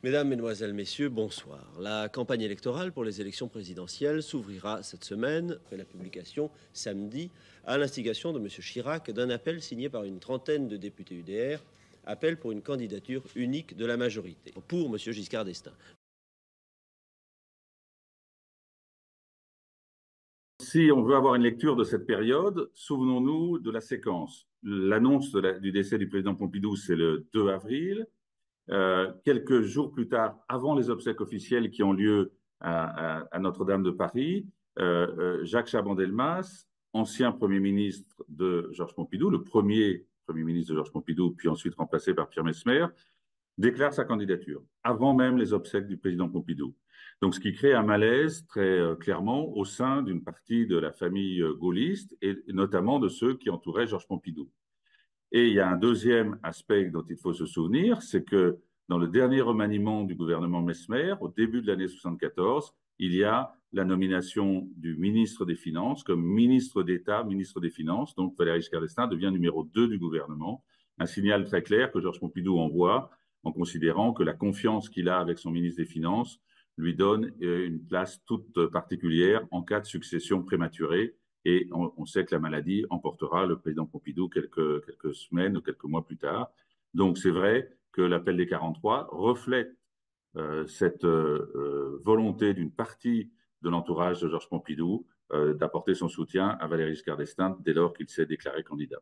Mesdames, Mesdemoiselles, Messieurs, bonsoir. La campagne électorale pour les élections présidentielles s'ouvrira cette semaine, après la publication samedi, à l'instigation de M. Chirac, d'un appel signé par une trentaine de députés UDR, appel pour une candidature unique de la majorité, pour M. Giscard d'Estaing. Si on veut avoir une lecture de cette période, souvenons-nous de la séquence. L'annonce du décès du président Pompidou, c'est le 2 avril. Quelques jours plus tard, avant les obsèques officielles qui ont lieu à Notre-Dame de Paris, Jacques Chaban-Delmas, ancien Premier ministre de Georges Pompidou, le premier Premier ministre de Georges Pompidou, puis ensuite remplacé par Pierre Messmer, déclare sa candidature, avant même les obsèques du président Pompidou. Donc, ce qui crée un malaise très clairement au sein d'une partie de la famille gaulliste, et notamment de ceux qui entouraient Georges Pompidou. Et il y a un deuxième aspect dont il faut se souvenir, c'est que dans le dernier remaniement du gouvernement Messmer, au début de l'année 74, il y a la nomination du ministre des Finances comme ministre d'État, ministre des Finances. Donc Valéry Giscard d'Estaing devient numéro 2 du gouvernement. Un signal très clair que Georges Pompidou envoie en considérant que la confiance qu'il a avec son ministre des Finances lui donne une place toute particulière en cas de succession prématurée. Et on sait que la maladie emportera le président Pompidou quelques semaines ou quelques mois plus tard. Donc c'est vrai que l'appel des 43 reflète cette volonté d'une partie de l'entourage de Georges Pompidou d'apporter son soutien à Valéry Giscard d'Estaing dès lors qu'il s'est déclaré candidat.